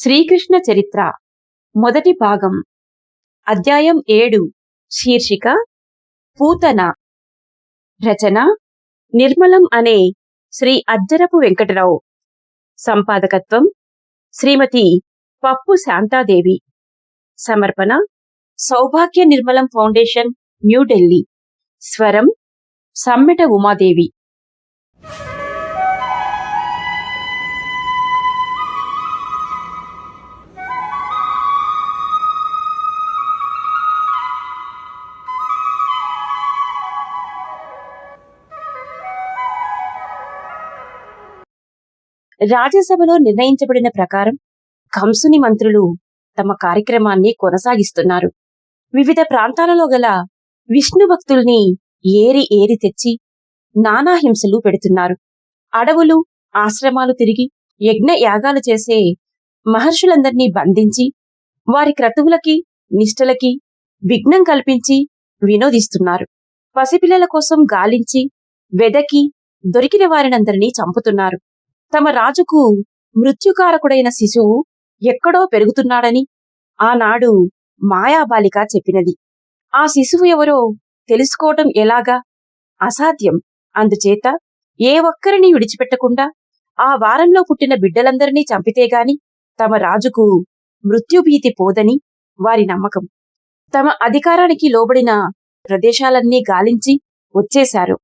శ్రీకృష్ణ చరిత్ర మొదటి భాగం అధ్యాయం 7 శీర్షిక పూతన. రచన నిర్మలం అనే శ్రీ అజ్జరపు వెంకటరావు. సంపాదకత్వం శ్రీమతి పప్పు శాంతాదేవి. సమర్పణ సౌభాగ్య నిర్మలం ఫౌండేషన్, న్యూఢిల్లీ. స్వరం సమ్మెట ఉమాదేవి. రాజ్యసభలో నిర్ణయించబడిన ప్రకారం కంసుని మంత్రులు తమ కార్యక్రమాన్ని కొనసాగిస్తున్నారు. వివిధ ప్రాంతాలలో గల విష్ణు భక్తుల్ని ఏరి తెచ్చి నానా హింసలు పెడుతున్నారు. అడవులు, ఆశ్రమాలు తిరిగి యజ్ఞ యాగాలు చేసే మహర్షులందర్నీ బంధించి వారి క్రతువులకి నిష్టలకి విఘ్నం కల్పించి వినోదిస్తున్నారు. పసిపిల్లల కోసం గాలించి వెదకి దొరికిన వారినందరినీ చంపుతున్నారు. తమ రాజుకు మృత్యుకారకుడైన శిశువు ఎక్కడో పెరుగుతున్నాడని ఆనాడు మాయాబాలిక చెప్పినది. ఆ శిశువు ఎవరో తెలుసుకోవటం ఎలాగా? అసాధ్యం. అందుచేత ఏ ఒక్కరిని విడిచిపెట్టకుండా ఆ వారంలో పుట్టిన బిడ్డలందరినీ చంపితేగాని తమ రాజుకు మృత్యుభీతి పోదని వారి నమ్మకం. తమ అధికారానికి లోబడిన ప్రదేశాలన్నీ గాలించి వచ్చేశారు.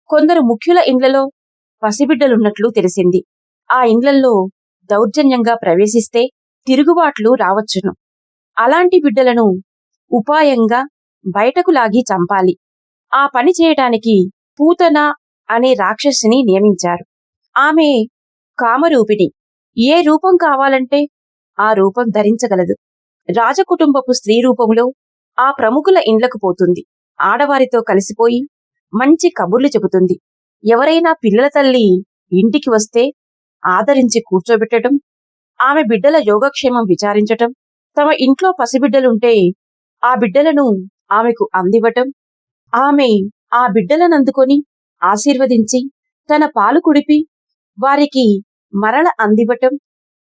కొందరు ముఖ్యుల ఇండ్లలో పసిబిడ్డలున్నట్లు తెలిసింది. ఆ ఇండ్లల్లో దౌర్జన్యంగా ప్రవేశిస్తే తిరుగుబాట్లు రావచ్చును. అలాంటి బిడ్డలను ఉపాయంగా బయటకు లాగి చంపాలి. ఆ పని చేయటానికి పూతన అనే రాక్షసిని నియమించారు. ఆమె కామరూపిణి. ఏ రూపం కావాలంటే ఆ రూపం ధరించగలదు. రాజకుటుంబపు స్త్రీ రూపంలో ఆ ప్రముఖుల ఇండ్లకు పోతుంది. ఆడవారితో కలిసిపోయి మంచి కబుర్లు చెబుతుంది. ఎవరైనా పిల్లల తల్లి ఇంటికి వస్తే ఆదరించి కూర్చోబెట్టడం, ఆమె బిడ్డల యోగక్షేమం విచారించటం, తమ ఇంట్లో పసిబిడ్డలుంటే ఆ బిడ్డలను ఆమెకు అందివ్వటం, ఆమె ఆ బిడ్డలనందుకొని ఆశీర్వదించి తన పాలు కుడిపి వారికి మరల అందివ్వటం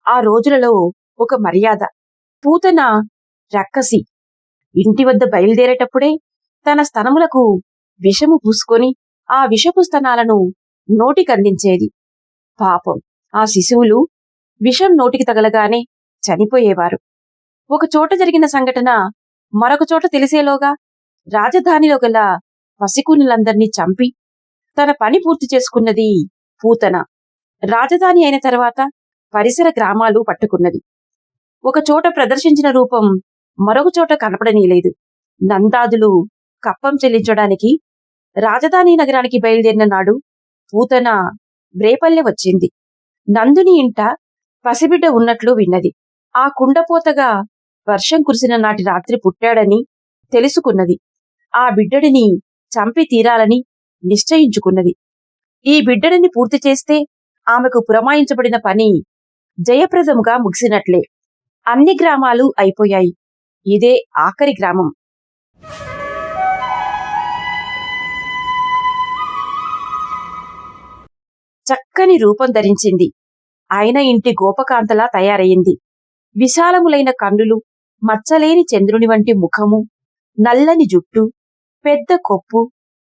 ఆ రోజులలో ఒక మర్యాద. పూతన రక్కసి ఇంటి వద్ద బయలుదేరేటప్పుడే తన స్తనములకు విషము పూసుకొని ఆ విషపు స్తనాలను నోటికందించేది. పాపం, ఆ శిశువులు విషం నోటికి తగలగానే చనిపోయేవారు. ఒకచోట జరిగిన సంఘటన మరొక చోట తెలిసేలోగా రాజధానిలో గల పసికూనులందర్నీ చంపి తన పని పూర్తి చేసుకున్నది పూతన. రాజధాని అయిన తర్వాత పరిసర గ్రామాలు పట్టుకున్నది. ఒకచోట ప్రదర్శించిన రూపం మరొక చోట కనపడనీలేదు. నందాదులు కప్పం చెల్లించడానికి రాజధాని నగరానికి బయలుదేరిన నాడు పూతన రేపల్లె వచ్చింది. నందుని ఇంట పసిబిడ్డ ఉన్నట్లు విన్నది. ఆ కుండపోతగా వర్షం కురిసిన నాటి రాత్రి పుట్టాడని తెలుసుకున్నది. ఆ బిడ్డడిని చంపి తీరాలని నిశ్చయించుకున్నది. ఈ బిడ్డడిని పూర్తి చేస్తే ఆమెకు పురమాయించబడిన పని జయప్రదముగా ముగిసినట్లే. అన్ని గ్రామాలు అయిపోయాయి. ఇదే ఆఖరి గ్రామం. చక్కని రూపం ధరించింది. ఆయన ఇంటి గోపకాంతలా తయారయింది. విశాలములైన కన్నులు, మచ్చలేని చంద్రుని వంటి ముఖము, నల్లని జుట్టు, పెద్ద కొప్పు,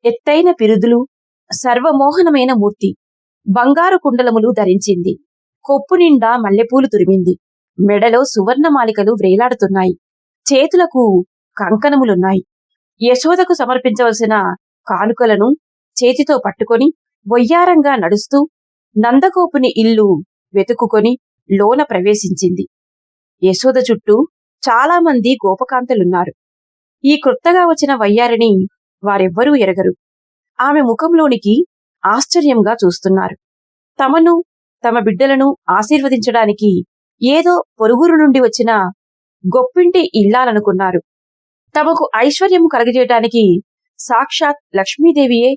ఎత్తైన పిరుదులు, సర్వమోహనమైన మూర్తి. బంగారు కుండలములు ధరించింది. కొప్పు నిండా మల్లెపూలు తురిమింది. మెడలో సువర్ణమాలికలు వ్రేలాడుతున్నాయి. చేతులకు కంకణములున్నాయి. యశోదకు సమర్పించవలసిన కానుకలను చేతితో పట్టుకొని వయ్యారంగా నడుస్తూ నందగోపుని ఇల్లు వెతుకుకొని లోన ప్రవేశించింది. యశోద చుట్టూ చాలామంది గోపకాంతలున్నారు. ఈ క్రొత్తగా వచ్చిన వయ్యారిని వారెవ్వరూ ఎరగరు. ఆమె ముఖంలోనికి ఆశ్చర్యంగా చూస్తున్నారు. తమను తమ బిడ్డలను ఆశీర్వదించడానికి ఏదో పొరుగురు నుండి వచ్చిన గొప్పింటి ఇల్లాలనుకున్నారు. తమకు ఐశ్వర్యము కలగజేయటానికి సాక్షాత్ లక్ష్మీదేవియే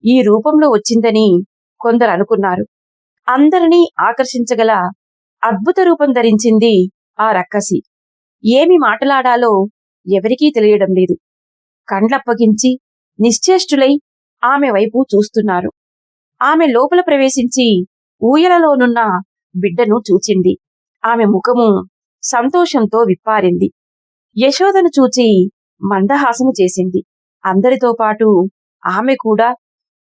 ఈ రూపంలో వచ్చిందని కొందరు అనుకున్నారు. అందరినీ ఆకర్షించగల అద్భుత రూపం ధరించింది ఆ రక్కసి. ఏమి మాటలాడాలో ఎవరికీ తెలియడం లేదు. కండ్లప్పగించి నిశ్చేష్టులై ఆమె వైపు చూస్తున్నారు. ఆమె లోపల ప్రవేశించి ఊయలలోనున్న బిడ్డను చూచింది. ఆమె ముఖము సంతోషంతో విప్పారింది. యశోదను చూచి మందహాసము చేసింది. అందరితో పాటు ఆమె కూడా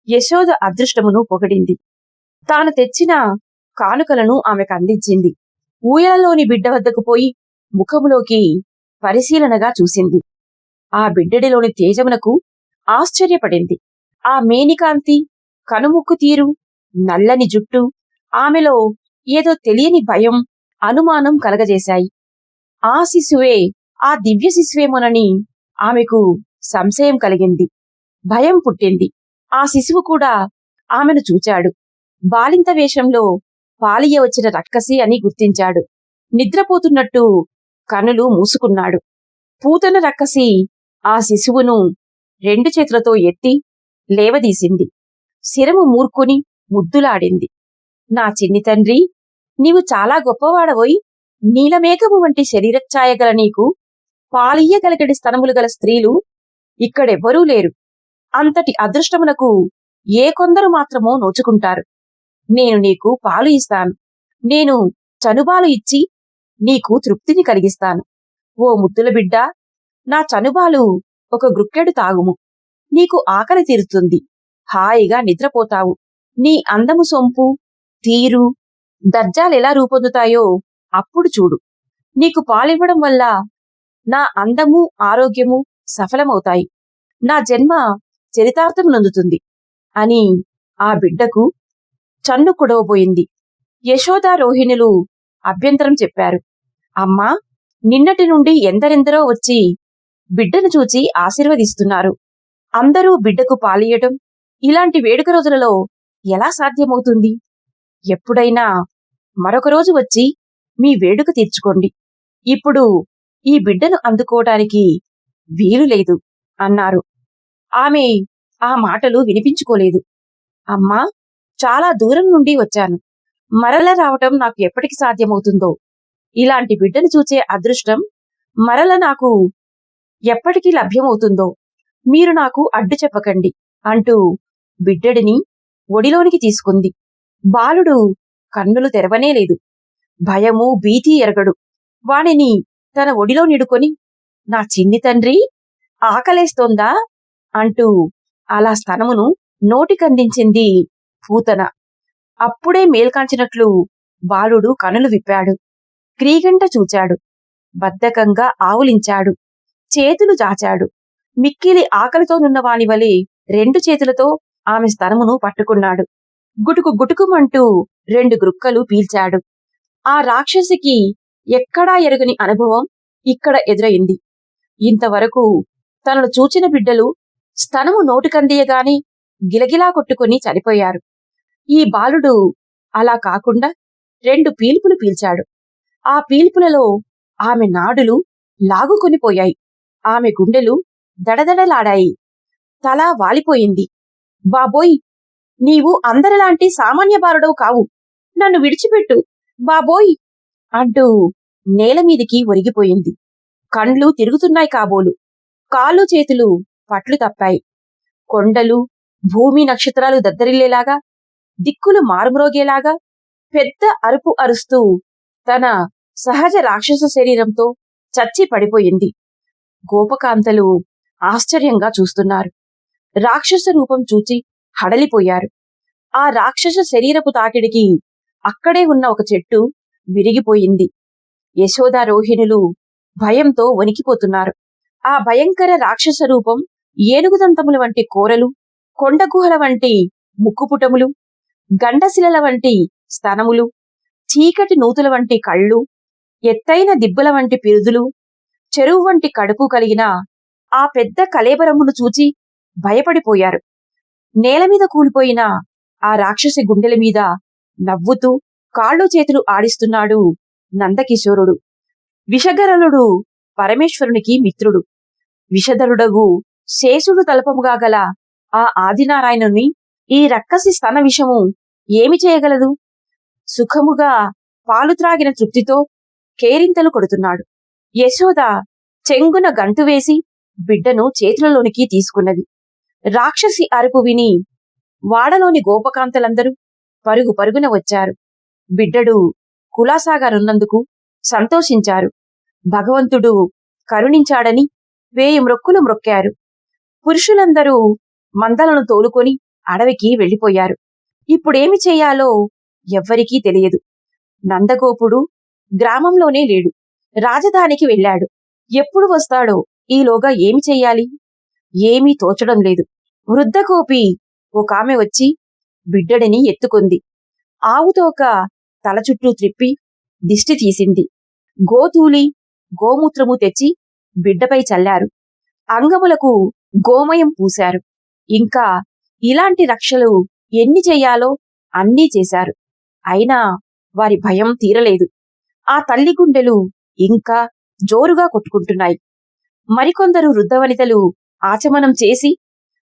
యశోద అదృష్టమును పొగడింది. తాను తెచ్చిన కానుకలను ఆమెకందించింది. ఊయలలోని బిడ్డ వద్దకు పోయి ముఖములోకి పరిశీలనగా చూసింది. ఆ బిడ్డడిలోని తేజమునకు ఆశ్చర్యపడింది. ఆ మేనికాంతి, కనుముక్కు తీరు, నల్లని జుట్టు ఆమెలో ఏదో తెలియని భయం, అనుమానం కలగజేశాయి. ఆ శిశువే, ఆ దివ్య శిశువేమోనని ఆమెకు సంశయం కలిగింది. భయం పుట్టింది. ఆ శిశువు కూడా ఆమెను చూచాడు. బాలింత వేషంలో పాలియ వచ్చిన రక్కసి అని గుర్తించాడు. నిద్రపోతున్నట్టు కనులు మూసుకున్నాడు. పూతన రక్కసి ఆ శిశువును 2 చేతులతో ఎత్తి లేవదీసింది. శిరము మూర్కుని ముద్దులాడింది. నా చిన్ని తండ్రి, నీవు చాలా గొప్పవాడవోయ్. నీలమేఘము వంటి శరీరఛాయగల నీకు పాలియ్యగలగడి స్తనములు గల స్త్రీలు ఇక్కడెవ్వరూ లేరు. అంతటి అదృష్టమునకు ఏ కొందరు మాత్రమో నోచుకుంటారు. నేను నీకు పాలు ఇస్తాను. నేను చనుబాలు ఇచ్చి నీకు తృప్తిని కలిగిస్తాను. ఓ ముద్దుల బిడ్డ, నా చనుబాలు ఒక గ్రుక్కెడు తాగుము. నీకు ఆకలి తీరుతుంది. హాయిగా నిద్రపోతావు. నీ అందము సొంపు, తీరు, దర్జాలెలా రూపొందుతాయో అప్పుడు చూడు. నీకు పాలివ్వడం వల్ల నా అందము, ఆరోగ్యము సఫలమవుతాయి. నా జన్మ చరితార్థం నొందుతుంది అని ఆ బిడ్డకు చన్ను కుడవబోయింది. యశోదారోహిణులు అభ్యంతరం చెప్పారు. అమ్మా, నిన్నటి నుండి ఎందరెందరో వచ్చి బిడ్డను చూచి ఆశీర్వదిస్తున్నారు. అందరూ బిడ్డకు పాలియటం ఇలాంటి వేడుక రోజులలో ఎలా సాధ్యమవుతుంది? ఎప్పుడైనా మరొక రోజు వచ్చి మీ వేడుక తీర్చుకోండి. ఇప్పుడు ఈ బిడ్డను అందుకోవటానికి వీలు లేదు అన్నారు. ఆమె ఆ మాటలు వినిపించుకోలేదు. అమ్మా, చాలా దూరం నుండి వచ్చాను. మరల రావటం నాకు ఎప్పటికి సాధ్యమవుతుందో? ఇలాంటి బిడ్డను చూచే అదృష్టం మరల నాకు ఎప్పటికీ లభ్యమవుతుందో? మీరు నాకు అడ్డు చెప్పకండి అంటూ బిడ్డడిని ఒడిలోనికి తీసుకుంది. బాలుడు కన్నులు తెరవనేలేదు. భయము, భీతి ఎరగడు. వానిని తన ఒడిలో నిడుకొని, నా చిన్ని తండ్రి, ఆకలేస్తోందా అంటూ అలా స్తనమును నోటికందించింది పూతన. అప్పుడే మేల్కాంచినట్లు బాలుడు కనులు విప్పాడు. క్రీగంట చూచాడు. బద్ధకంగా ఆవులించాడు. చేతులు చాచాడు. మిక్కిలి ఆకలితోనున్న వానివలే 2 చేతులతో ఆమె స్తనమును పట్టుకున్నాడు. గుటుకు గుటుకుమంటూ 2 గ్రుక్కలు పీల్చాడు. ఆ రాక్షసికి ఎక్కడా ఎరుగని అనుభవం ఇక్కడ ఎదురైంది. ఇంతవరకు తనను చూచిన బిడ్డలు స్తనము నోటికందియగాని గిలగిలా కొట్టుకుని చనిపోయారు. ఈ బాలుడు అలా కాకుండా 2 పీల్పులు పీల్చాడు. ఆ పీల్పులలో ఆమె నాడులు లాగుకొనిపోయాయి. ఆమె గుండెలు దడదడలాడాయి. తల వాలిపోయింది. బాబోయ్, నీవు అందరిలాంటి సామాన్య బాలుడవు కావు. నన్ను విడిచిపెట్టు బాబోయ్ అంటూ నేలమీదికి ఒరిగిపోయింది. కండ్లు తిరుగుతున్నాయి కాబోలు. కాళ్ళు చేతులు పట్లు తప్పాయి. కొండలు, భూమి, నక్షత్రాలు దద్దరిల్లేలాగా, దిక్కులు మారుమ్రోగేలాగా పెద్ద అరుపు అరుస్తూ తన సహజ రాక్షస శరీరంతో చచ్చి పడిపోయింది. గోపకాంతలు ఆశ్చర్యంగా చూస్తున్నారు. రాక్షస రూపం చూచి హడలిపోయారు. ఆ రాక్షస శరీరపు తాకిడికి అక్కడే ఉన్న ఒక చెట్టు విరిగిపోయింది. యశోదారోహిణులు భయంతో వణికిపోతున్నారు. ఆ భయంకర రాక్షస రూపం ఏనుగుదంతముల వంటి కోరలు, కొండగుహల వంటి ముక్కుపుటములు, గండశిలల వంటి స్తనములు, చీకటి నూతుల వంటి కళ్ళు, ఎత్తైన దిబ్బల వంటి పిరుదులు, చెరువు వంటి కడుపు కలిగిన ఆ పెద్ద కళేబరమును చూచి భయపడిపోయారు. నేలమీద కూలిపోయిన ఆ రాక్షసి గుండెల మీద నవ్వుతూ కాళ్ళు చేతులు ఆడిస్తున్నాడు నందకిశోరుడు. విషగరలుడు పరమేశ్వరునికి మిత్రుడు. విషధరుడగు శేషుడు తలపముగా గల ఆ ఆదినారాయణుని ఈ రక్కసి స్తన విషము ఏమి చేయగలదు? సుఖముగా పాలు త్రాగిన తృప్తితో కేరింతలు కొడుతున్నాడు. యశోద చెంగున గంతు వేసి బిడ్డను చేతులలోనికి తీసుకున్నది. రాక్షసి అరుపు విని వాడలోని గోపకాంతలందరూ పరుగు పరుగున వచ్చారు. బిడ్డడు కులాసాగానున్నందుకు సంతోషించారు. భగవంతుడు కరుణించాడని 1000 మ్రొక్కులు మ్రొక్కారు. పురుషులందరూ మందలను తోలుకొని అడవికి వెళ్ళిపోయారు. ఇప్పుడేమి చెయ్యాలో ఎవ్వరికీ తెలియదు. నందగోపుడు గ్రామంలోనే లేడు. రాజధానికి వెళ్ళాడు. ఎప్పుడు వస్తాడో ఈలోగా ఏమి చెయ్యాలి? ఏమీ తోచడం లేదు. వృద్ధగోపి ఒకామె వచ్చి బిడ్డడిని ఎత్తుకుంది. ఆవుతోక తల చుట్టూ త్రిప్పి దిష్టి తీసింది. గోధూళి గోమూత్రము తెచ్చి బిడ్డపై చల్లారు. అంగములకు గోమయం పూశారు. ఇంకా ఇలాంటి రక్షలు ఎన్ని చెయ్యాలో అన్నీ చేశారు. అయినా వారి భయం తీరలేదు. ఆ తల్లి గుండెలు ఇంకా జోరుగా కొట్టుకుంటున్నాయి. మరికొందరు వృద్ధవనితలు ఆచమనం చేసి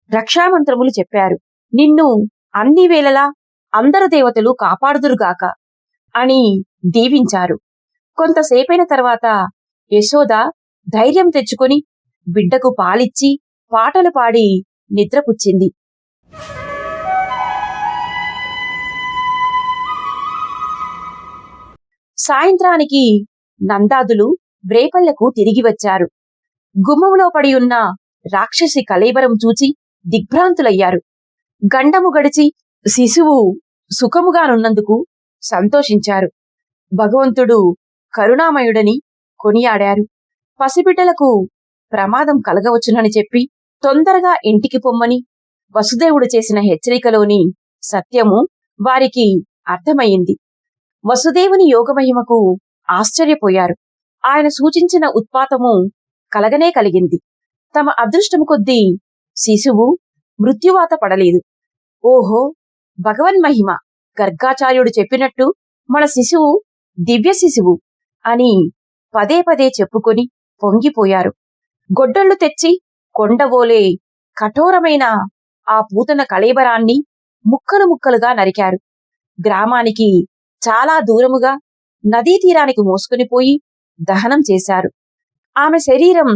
రక్షామంత్రములు చెప్పారు. నిన్ను అన్ని వేళలా అందరు దేవతలు కాపాడుదురుగాక అని దీవించారు. కొంతసేపైన తర్వాత యశోద ధైర్యం తెచ్చుకొని బిడ్డకు పాలిచ్చి పాటలు పాడి నిద్రపుచ్చింది. సాయంత్రానికి నందాదులు బ్రేపల్లకు తిరిగి వచ్చారు. గుమ్మములో పడి ఉన్న రాక్షసి కళేబరం చూచి దిగ్భ్రాంతులయ్యారు. గండము గడిచి శిశువు సుఖముగానున్నందుకు సంతోషించారు. భగవంతుడు కరుణామయుడని కొనియాడారు. పసిబిడ్డలకు ప్రమాదం కలగవచ్చునని చెప్పి తొందరగా ఇంటికి పొమ్మని వసుదేవుడు చేసిన హెచ్చరికలోని సత్యము వారికి అర్థమయ్యింది. వసుదేవుని యోగమహిమకు ఆశ్చర్యపోయారు. ఆయన సూచించిన ఉత్పాతము కలగనే కలిగింది. తమ అదృష్టము కొద్దీ శిశువు మృత్యువాత పడలేదు. ఓహో, భగవన్మహిమ! గర్గాచార్యుడు చెప్పినట్టు మన శిశువు దివ్య శిశువు అని పదే పదే చెప్పుకొని పొంగిపోయారు. గొడ్డళ్లు తెచ్చి కొండవోలే కఠోరమైన ఆ పూతన కళేబరాన్ని ముక్కలు ముక్కలుగా నరికారు. గ్రామానికి చాలా దూరముగా నదీ తీరానికి మోసుకునిపోయి దహనం చేశారు. ఆమె శరీరం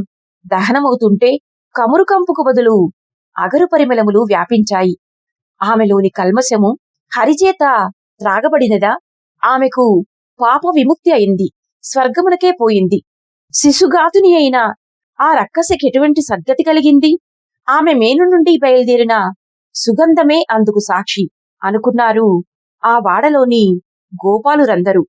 దహనమవుతుంటే కమురుకంపుకు బదులు అగరు పరిమళములు వ్యాపించాయి. ఆమెలోని కల్మషము హరిచేత త్రాగబడినదా? ఆమెకు పాప విముక్తి అయింది. స్వర్గమునకే పోయింది. శిశుఘాతుని అయిన ఆ రక్కసికి ఎటువంటి సద్గతి కలిగింది? ఆమె మేను నుండి బయలుదేరిన సుగంధమే అందుకు సాక్షి అనుకున్నారు ఆ వాడలోని గోపాలురందరూ.